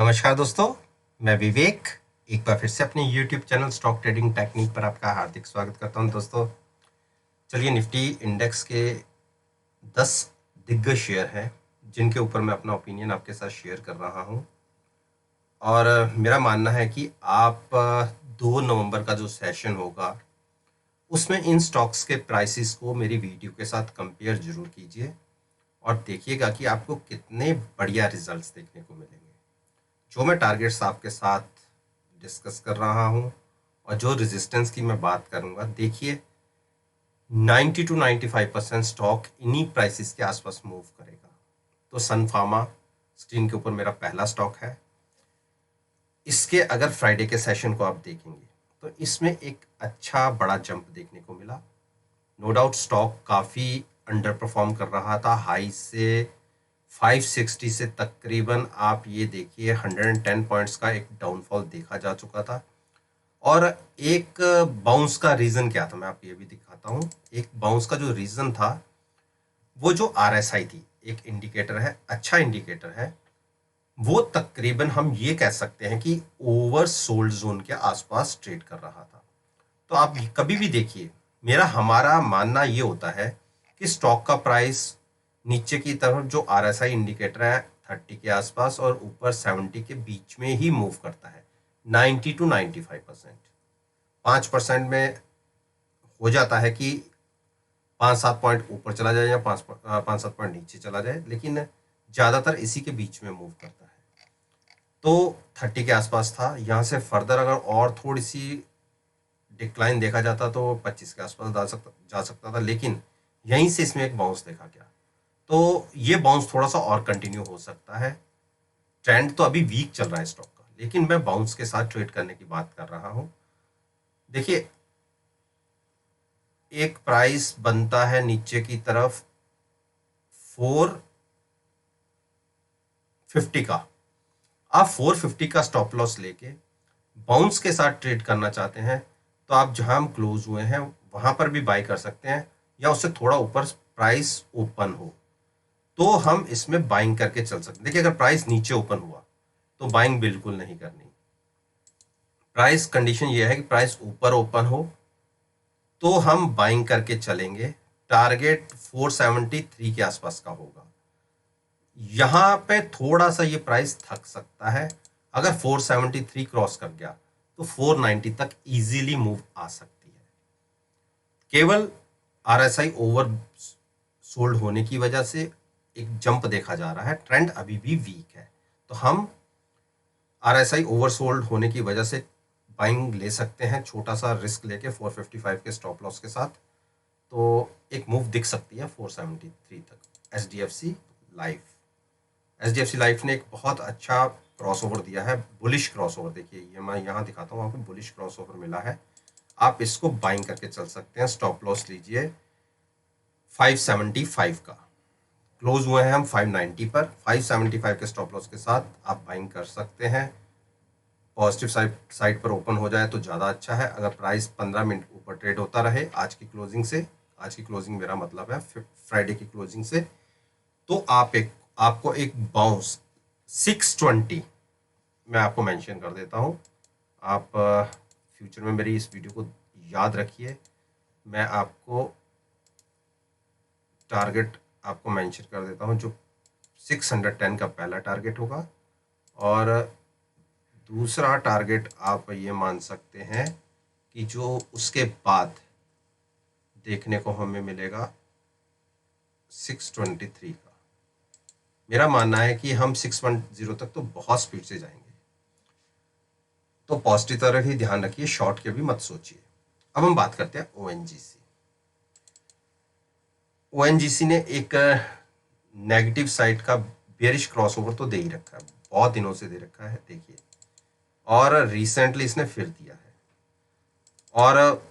नमस्कार दोस्तों, मैं विवेक एक बार फिर से अपने YouTube channel stock trading technique पर आपका हार्दिक स्वागत करता हूं। दोस्तों चलिए, निफ्टी इंडेक्स के 10 दिग्गज शेयर हैं जिनके ऊपर मैं अपना ओपिनियन आपके साथ शेयर कर रहा हूं। और मेरा मानना है कि आप 2 नवंबर का जो सेशन होगा उसमें इन स्टॉक्स के प्राइसेस को मेरी वीडियो के साथ कंपेयर जरूर कीजिए और देखिएगा कि आपको कितने बढ़िया रिजल्ट्स देखने को मिलेंगे। जो मैं टारगेट्स आपके साथ डिस्कस कर रहा हूँ और जो रेजिस्टेंस की मैं बात करूँगा, देखिए 90 to 95% स्टॉक इन्हीं प्राइसेस के आसपास मूव करेगा। तो सन फार्मा स्क्रीन के ऊपर मेरा पहला स्टॉक है। इसके अगर फ्राइडे के सेशन को आप देखेंगे तो इसमें एक अच्छा बड़ा जंप देखने को मिला। नो डाउट स्टॉक काफ़ी अंडर परफॉर्म कर रहा था। हाई से 560 से तकरीबन आप ये देखिए 110 पॉइंट्स का एक डाउनफॉल देखा जा चुका था। और एक बाउंस का रीज़न क्या था, मैं आपको ये भी दिखाता हूँ। एक बाउंस का जो रीज़न था, वो जो RSI थी, एक इंडिकेटर है, अच्छा इंडिकेटर है, वो तकरीबन हम ये कह सकते हैं कि ओवर सोल्ड जोन के आसपास ट्रेड कर रहा था। तो आप कभी भी देखिए, हमारा मानना ये होता है कि स्टॉक का प्राइस नीचे की तरफ जो RSI इंडिकेटर है 30 के आसपास और ऊपर 70 के बीच में ही मूव करता है। 90 to 95%, 5% में हो जाता है कि 5-7 पॉइंट ऊपर चला जाए या 5-7 पॉइंट नीचे चला जाए, लेकिन ज़्यादातर इसी के बीच में मूव करता है। तो 30 के आसपास था। यहाँ से फर्दर अगर और थोड़ी सी डिक्लाइन देखा जाता तो 25 के आसपास जा सकता था, लेकिन यहीं से इसमें एक बाउंस देखा गया। तो ये बाउंस थोड़ा सा और कंटिन्यू हो सकता है। ट्रेंड तो अभी वीक चल रहा है स्टॉक का, लेकिन मैं बाउंस के साथ ट्रेड करने की बात कर रहा हूं। देखिए, एक प्राइस बनता है नीचे की तरफ 450 का। आप 450 का स्टॉप लॉस लेके बाउंस के साथ ट्रेड करना चाहते हैं तो आप जहां हम क्लोज हुए हैं वहां पर भी बाई कर सकते हैं, या उससे थोड़ा ऊपर प्राइस ओपन हो तो हम इसमें बाइंग करके चल सकते हैं। देखिए, अगर प्राइस नीचे ओपन हुआ तो बाइंग बिल्कुल नहीं करनी। प्राइस कंडीशन ये है कि प्राइस ऊपर ओपन हो तो हम बाइंग करके चलेंगे। टारगेट 473 के आसपास का होगा। यहां पे थोड़ा सा ये प्राइस थक सकता है। अगर 473 क्रॉस कर गया तो 490 तक इजीली मूव आ सकती है। केवल RSI ओवर सोल्ड होने की वजह से एक जंप देखा जा रहा है। ट्रेंड अभी भी वीक है, तो हम RSI ओवर सोल्ड होने की वजह से बाइंग ले सकते हैं, छोटा सा रिस्क लेके 455 के स्टॉप लॉस के साथ। तो एक मूव दिख सकती है 473 तक। H D F C Life ने एक बहुत अच्छा क्रॉसओवर दिया है, बुलिश क्रॉसओवर। देखिए, ये मैं यहाँ दिखाता हूँ आपको, बुलिश क्रॉसओवर मिला है। आप इसको बाइंग करके चल सकते हैं। स्टॉप लॉस लीजिए 575 का। क्लोज हुए हैं हम 590 पर। 575 के स्टॉप लॉस के साथ आप बाइंग कर सकते हैं। पॉजिटिव साइड पर ओपन हो जाए तो ज़्यादा अच्छा है। अगर प्राइस 15 मिनट ऊपर ट्रेड होता रहे आज की क्लोजिंग से, आज की क्लोजिंग मेरा मतलब है फ्राइडे की क्लोजिंग से, तो आपको एक बाउंस 620 मैं आपको मेंशन कर देता हूं। आप फ्यूचर में मेरी इस वीडियो को याद रखिए। मैं आपको टारगेट आपको मेंशन कर देता हूं, जो 610 का पहला टारगेट होगा, और दूसरा टारगेट आप ये मान सकते हैं कि जो उसके बाद देखने को हमें मिलेगा 623 का। मेरा मानना है कि हम 610 तक तो बहुत स्पीड से जाएंगे। तो पॉजिटिव तरफ ही ध्यान रखिए, शॉर्ट के भी मत सोचिए। अब हम बात करते हैं ONGC। ONGC ने एक नेगेटिव साइड का बेरिश क्रॉसओवर तो दे ही रखा है, बहुत दिनों से दे रखा है। देखिए, और रिसेंटली इसने फिर दिया है। और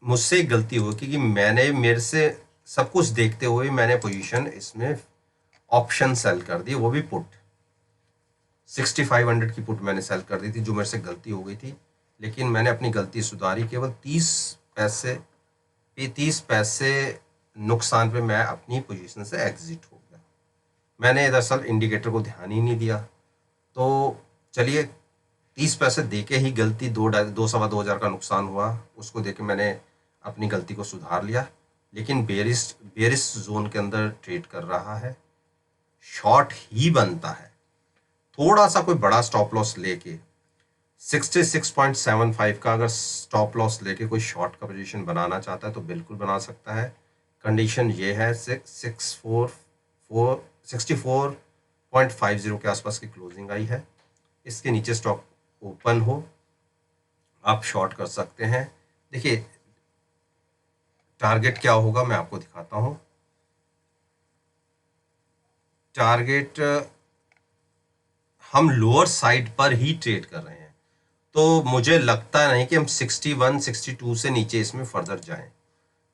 मुझसे एक गलती हुई क्योंकि मेरे से सब कुछ देखते हुए मैंने पोजीशन इसमें ऑप्शन सेल कर दी, वो भी पुट 6500 की पुट मैंने सेल कर दी थी, जो मेरे से गलती हो गई थी। लेकिन मैंने अपनी गलती सुधारी। केवल 30 पैसे नुकसान पे मैं अपनी पोजीशन से एग्जिट हो गया। मैंने दरअसल इंडिकेटर को ध्यान ही नहीं दिया। तो चलिए 30 पैसे दे के ही गलती, दो सवा 2 हज़ार का नुकसान हुआ, उसको देके मैंने अपनी गलती को सुधार लिया। लेकिन बेरिश बेरिश जोन के अंदर ट्रेड कर रहा है, शॉर्ट ही बनता है। थोड़ा सा कोई बड़ा स्टॉप लॉस लेके 66.75 का अगर स्टॉप लॉस लेके कोई शॉर्ट का पोजीशन बनाना चाहता है तो बिल्कुल बना सकता है। कंडीशन ये है 64.50 के आसपास की क्लोजिंग आई है, इसके नीचे स्टॉक ओपन हो आप शॉर्ट कर सकते हैं। देखिए टारगेट क्या होगा मैं आपको दिखाता हूं। टारगेट हम लोअर साइड पर ही ट्रेड कर रहे हैं, तो मुझे लगता नहीं कि हम 61 62 से नीचे इसमें फर्दर जाएं।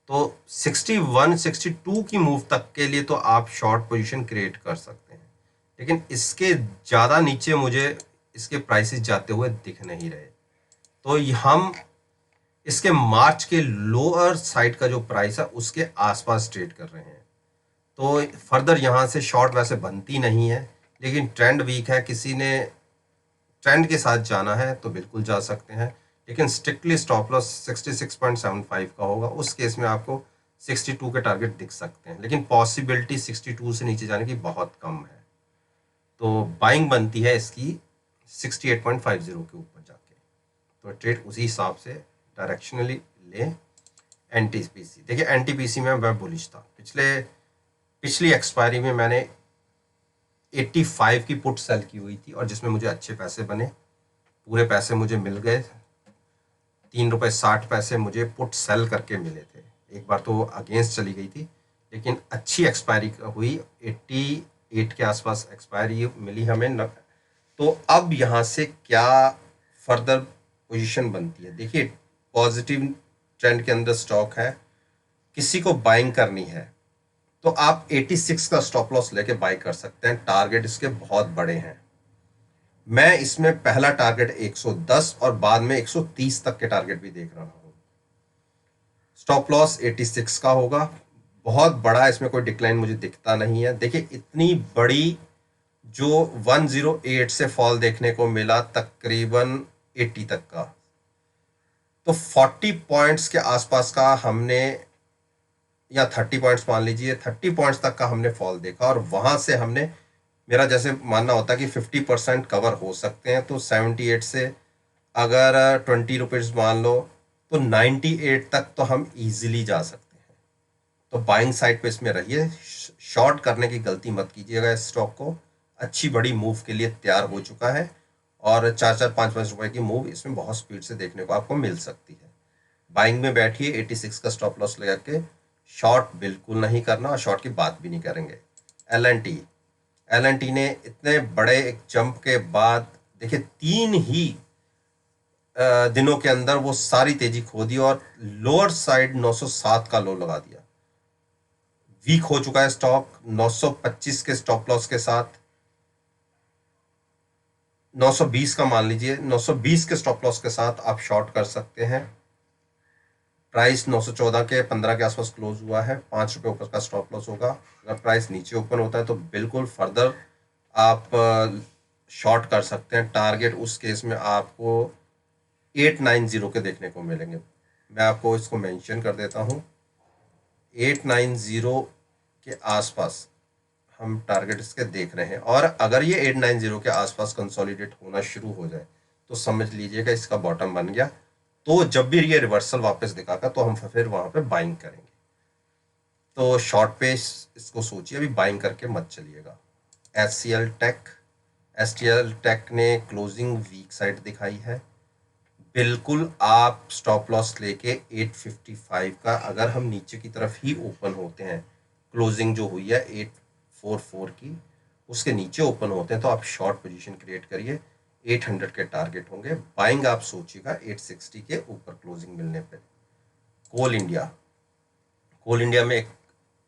तो 61 62 की मूव तक के लिए तो आप शॉर्ट पोजीशन क्रिएट कर सकते हैं, लेकिन इसके ज़्यादा नीचे मुझे इसके प्राइसेस जाते हुए दिख नहीं रहे। तो हम इसके मार्च के लोअर साइड का जो प्राइस है उसके आसपास ट्रेड कर रहे हैं। तो फर्दर यहाँ से शॉर्ट वैसे बनती नहीं है, लेकिन ट्रेंड वीक है, किसी ने ट्रेंड के साथ जाना है तो बिल्कुल जा सकते हैं, लेकिन स्ट्रिक्टली स्टॉप लॉस 66.75 का होगा। उस केस में आपको 62 के टारगेट दिख सकते हैं, लेकिन पॉसिबिलिटी 62 से नीचे जाने की बहुत कम है। तो बाइंग बनती है इसकी 68.50 के ऊपर जाके, तो ट्रेड उसी हिसाब से डायरेक्शनली ले। एनटीपीसी देखिए, एनटीपीसी में मैं बुलिश था। पिछली एक्सपायरी में मैंने 85 की पुट सेल की हुई थी और जिसमें मुझे अच्छे पैसे बने, पूरे पैसे मुझे मिल गए। 3 रुपये 60 पैसे मुझे पुट सेल करके मिले थे। एक बार तो अगेंस्ट चली गई थी, लेकिन अच्छी एक्सपायरी हुई, 88 के आसपास एक्सपायरी मिली हमें। तो अब यहाँ से क्या फर्दर पोजीशन बनती है, देखिए पॉजिटिव ट्रेंड के अंदर स्टॉक है, किसी को बाइंग करनी है तो आप 86 का स्टॉप लॉस लेके बाई कर सकते हैं। टारगेट इसके बहुत बड़े हैं। मैं इसमें पहला टारगेट 110 और बाद में 130 तक के टारगेट भी देख रहा हूं। स्टॉप लॉस 86 का होगा, बहुत बड़ा इसमें कोई डिक्लाइन मुझे दिखता नहीं है। देखिए इतनी बड़ी जो 108 से फॉल देखने को मिला तकरीबन 80 तक का, तो 40 पॉइंट्स के आसपास का हमने, या 30 पॉइंट्स मान लीजिए, 30 पॉइंट्स तक का हमने फॉल देखा और वहां से हमने, मेरा जैसे मानना होता है कि 50% कवर हो सकते हैं, तो 78 से अगर 20 रुपीज़ मान लो तो 98 तक तो हम इजीली जा सकते हैं। तो बाइंग साइड पे इसमें रहिए, शॉर्ट करने की गलती मत कीजिएगा। इस स्टॉक को अच्छी बड़ी मूव के लिए तैयार हो चुका है और 4-4 5-5 रुपए की मूव इसमें बहुत स्पीड से देखने को आपको मिल सकती है। बाइंग में बैठिए, 86 का स्टॉप लॉस लगा के, शॉर्ट बिल्कुल नहीं करना और शॉर्ट की बात भी नहीं करेंगे। एल एन टी ने इतने बड़े एक जंप के बाद देखिए 3 ही दिनों के अंदर वो सारी तेजी खो दी और लोअर साइड 907 का लो लगा दिया। वीक हो चुका है स्टॉक, 925 के स्टॉप लॉस के साथ, 920 का मान लीजिए, 920 के स्टॉप लॉस के साथ आप शॉर्ट कर सकते हैं। प्राइस 914 के 15 के आसपास क्लोज हुआ है, 5 रुपये ऊपर का स्टॉप लॉस होगा। अगर प्राइस नीचे ओपन होता है तो बिल्कुल फर्दर आप शॉर्ट कर सकते हैं। टारगेट उस केस में आपको 890 के देखने को मिलेंगे। मैं आपको इसको मेंशन कर देता हूँ, 890 के आसपास हम टारगेट इसके देख रहे हैं। और अगर ये 890 के आसपास कंसोलिडेट होना शुरू हो जाए तो समझ लीजिएगा इसका बॉटम बन गया। तो जब भी ये रिवर्सल वापस दिखागा तो हम फिर वहां पे बाइंग करेंगे। तो शॉर्ट पे इसको सोचिए, अभी बाइंग करके मत चलिएगा। एस टी एल टेक ने क्लोजिंग वीक साइड दिखाई है, बिल्कुल आप स्टॉप लॉस लेके 855 का, अगर हम नीचे की तरफ ही ओपन होते हैं, क्लोजिंग जो हुई है 844 की, उसके नीचे ओपन होते हैं तो आप शॉर्ट पोजीशन क्रिएट करिए। 800 के टारगेट होंगे। बाइंग आप सोचिएगा 860 के ऊपर क्लोजिंग मिलने पे। कोल इंडिया में एक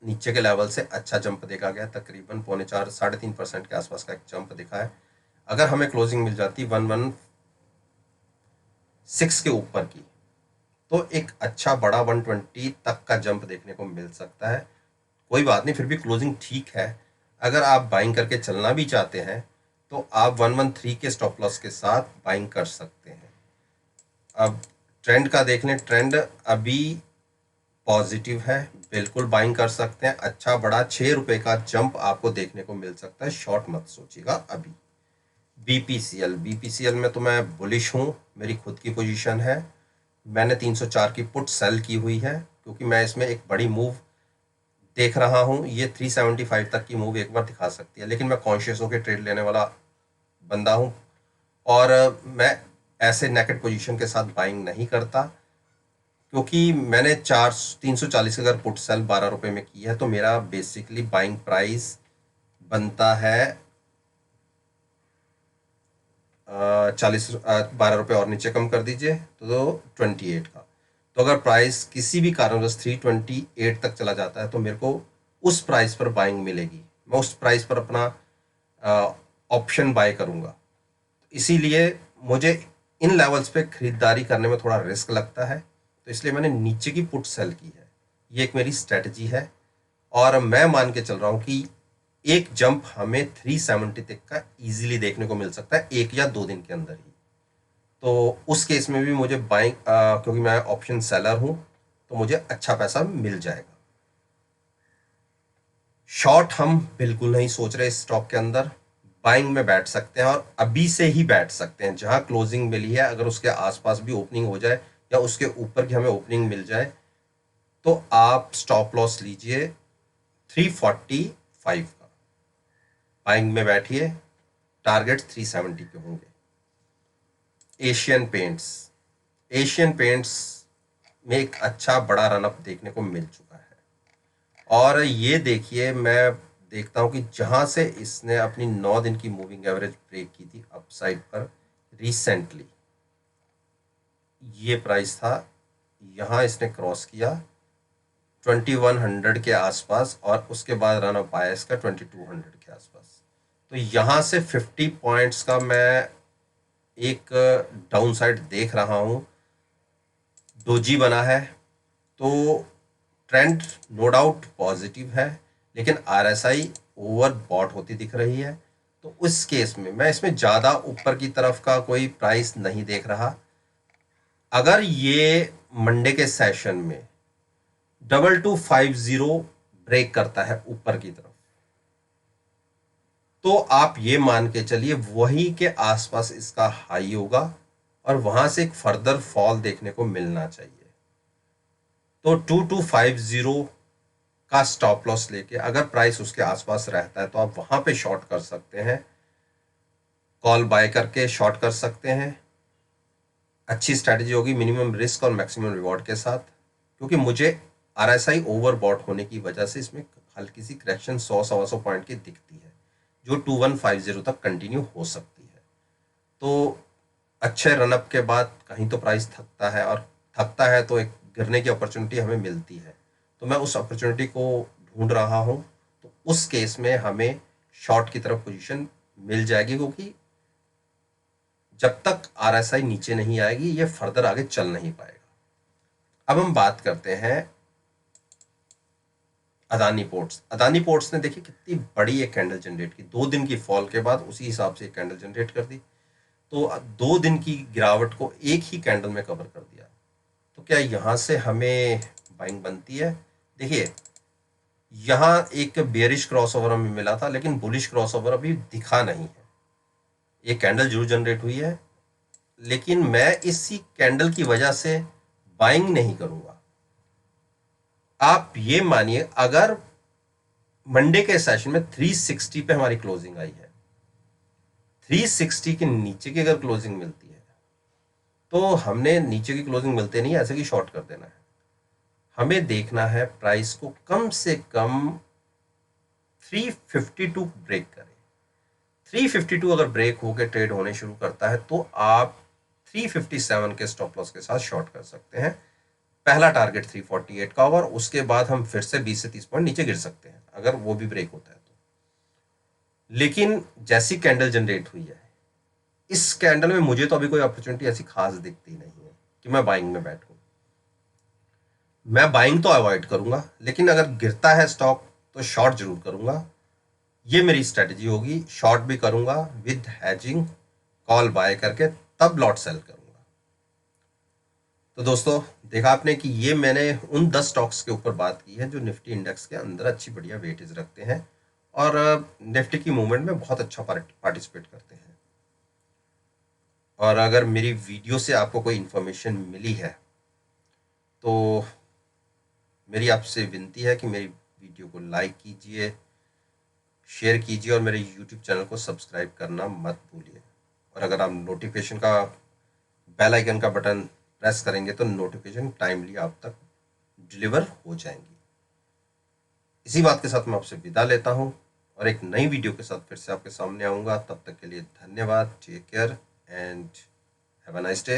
नीचे के लेवल से अच्छा जंप देखा गया, तकरीबन 3.25-3.5% के आसपास का एक जंप दिखा है। अगर हमें क्लोजिंग मिल जाती 116 के ऊपर की, तो एक अच्छा बड़ा 120 तक का जंप देखने को मिल सकता है। कोई बात नहीं, फिर भी क्लोजिंग ठीक है। अगर आप बाइंग करके चलना भी चाहते हैं तो आप 113 के स्टॉप लॉस के साथ बाइंग कर सकते हैं। अब ट्रेंड का देख लें, ट्रेंड अभी पॉजिटिव है, बिल्कुल बाइंग कर सकते हैं। अच्छा बड़ा 6 रुपए का जंप आपको देखने को मिल सकता है, शॉर्ट मत सोचिएगा अभी। बीपीसीएल में तो मैं बुलिश हूँ, मेरी खुद की पोजीशन है। मैंने 304 की पुट सेल की हुई है क्योंकि मैं इसमें एक बड़ी मूव देख रहा हूँ। ये 375 तक की मूव एक बार दिखा सकती है, लेकिन मैं कॉन्शियस होकर ट्रेड लेने वाला बंदा हूँ और मैं ऐसे नेकेड पोजीशन के साथ बाइंग नहीं करता, क्योंकि मैंने 340 अगर पुट सेल 12 रुपए में की है तो मेरा बेसिकली बाइंग प्राइस बनता है 12 रुपये और नीचे कम कर दीजिए तो 28 का। तो अगर प्राइस किसी भी कारणवश 328 तक चला जाता है तो मेरे को उस प्राइस पर बाइंग मिलेगी, मैं उस प्राइस पर अपना ऑप्शन बाय करूंगा। इसीलिए मुझे इन लेवल्स पे खरीदारी करने में थोड़ा रिस्क लगता है, तो इसलिए मैंने नीचे की पुट सेल की है। ये एक मेरी स्ट्रेटजी है और मैं मान के चल रहा हूँ कि एक जंप हमें 370 तक का इजीली देखने को मिल सकता है 1 या 2 दिन के अंदर ही। तो उस केस में भी मुझे बाइंग, क्योंकि मैं ऑप्शन सेलर हूँ, तो मुझे अच्छा पैसा मिल जाएगा। शॉर्ट हम बिल्कुल नहीं सोच रहे इस स्टॉक के अंदर। बाइंग में बैठ सकते हैं और अभी से ही बैठ सकते हैं। जहां क्लोजिंग मिली है अगर उसके आसपास भी ओपनिंग हो जाए या उसके ऊपर की हमें ओपनिंग मिल जाए तो आप स्टॉप लॉस लीजिए 345 का, बाइंग में बैठिए, टारगेट 370 के होंगे। एशियन पेंट्स में एक अच्छा बड़ा रनअप देखने को मिल चुका है और ये देखिए, मैं देखता हूं कि जहां से इसने अपनी 9 दिन की मूविंग एवरेज ब्रेक की थी अपसाइड पर रिसेंटली, ये प्राइस था, यहां इसने क्रॉस किया 2100 के आसपास और उसके बाद रन अप आया इसका 2200 के आसपास। तो यहां से 50 पॉइंट्स का मैं एक डाउन साइड देख रहा हूं। डोजी बना है तो ट्रेंड नो डाउट पॉजिटिव है, लेकिन आरएसआई ओवर बॉट होती दिख रही है। तो उस केस में मैं इसमें ज़्यादा ऊपर की तरफ का कोई प्राइस नहीं देख रहा। अगर ये मंडे के सेशन में 2250 ब्रेक करता है ऊपर की तरफ, तो आप ये मान के चलिए वही के आसपास इसका हाई होगा और वहां से एक फर्दर फॉल देखने को मिलना चाहिए। तो 2250 का स्टॉप लॉस लेके अगर प्राइस उसके आसपास रहता है तो आप वहां पे शॉर्ट कर सकते हैं, कॉल बाय करके शॉर्ट कर सकते हैं। अच्छी स्ट्रैटेजी होगी मिनिमम रिस्क और मैक्सिमम रिवॉर्ड के साथ, क्योंकि मुझे आरएसआई ओवरबॉट होने की वजह से इसमें हल्की सी करेक्शन 100-125 पॉइंट की दिखती है जो 2150 तक कंटिन्यू हो सकती है। तो अच्छे रनअप के बाद कहीं तो प्राइस थकता है और थकता है तो एक गिरने की अपॉर्चुनिटी हमें मिलती है, तो मैं उस अपॉर्चुनिटी को ढूंढ रहा हूं। तो उस केस में हमें शॉर्ट की तरफ पोजीशन मिल जाएगी, क्योंकि जब तक आरएसआई नीचे नहीं आएगी ये फर्दर आगे चल नहीं पाएगा। अब हम बात करते हैं अदानी पोर्ट्स ने देखिए कितनी बड़ी एक कैंडल जनरेट की, 2 दिन की फॉल के बाद उसी हिसाब से एक कैंडल जनरेट कर दी। तो 2 दिन की गिरावट को एक ही कैंडल में कवर कर दिया। तो क्या यहां से हमें बाइंग बनती है? देखिए, यहां एक बेयरिश क्रॉसओवर हमें मिला था, लेकिन बुलिश क्रॉसओवर अभी दिखा नहीं है। एक कैंडल जरूर जनरेट हुई है, लेकिन मैं इसी कैंडल की वजह से बाइंग नहीं करूंगा। आप ये मानिए अगर मंडे के सेशन में 360 पे हमारी क्लोजिंग आई है, 360 के नीचे की अगर क्लोजिंग मिलती है तो हमने नीचे की क्लोजिंग मिलते नहीं ऐसे की शॉर्ट कर देना है। हमें देखना है प्राइस को कम से कम 352 ब्रेक करे। 352 अगर ब्रेक होकर ट्रेड होने शुरू करता है तो आप 357 के स्टॉप लॉस के साथ शॉर्ट कर सकते हैं। पहला टारगेट 348 का होगा और उसके बाद हम फिर से 20 से 30 पॉइंट नीचे गिर सकते हैं अगर वो भी ब्रेक होता है तो। लेकिन जैसी कैंडल जनरेट हुई है, इस कैंडल में मुझे तो अभी कोई अपॉर्चुनिटी ऐसी खास दिखती नहीं है कि मैं बाइंग में बैठूं। मैं बाइंग तो अवॉइड करूंगा, लेकिन अगर गिरता है स्टॉक तो शॉर्ट जरूर करूंगा। ये मेरी स्ट्रेटजी होगी। शॉर्ट भी करूंगा विद हैजिंग, कॉल बाय करके तब लॉट सेल करूंगा। तो दोस्तों देखा आपने कि ये मैंने उन 10 स्टॉक्स के ऊपर बात की है जो निफ्टी इंडेक्स के अंदर अच्छी बढ़िया वेटेज रखते हैं और निफ्टी की मूवमेंट में बहुत अच्छा पार्टिसिपेट करते हैं। और अगर मेरी वीडियो से आपको कोई इन्फॉर्मेशन मिली है तो मेरी आपसे विनती है कि मेरी वीडियो को लाइक कीजिए, शेयर कीजिए और मेरे यूट्यूब चैनल को सब्सक्राइब करना मत भूलिए। और अगर आप नोटिफिकेशन का बेल आइकन का बटन प्रेस करेंगे तो नोटिफिकेशन टाइमली आप तक डिलीवर हो जाएंगी। इसी बात के साथ मैं आपसे विदा लेता हूं और एक नई वीडियो के साथ फिर से आपके सामने आऊंगा। तब तक के लिए धन्यवाद। Take care and have a nice day.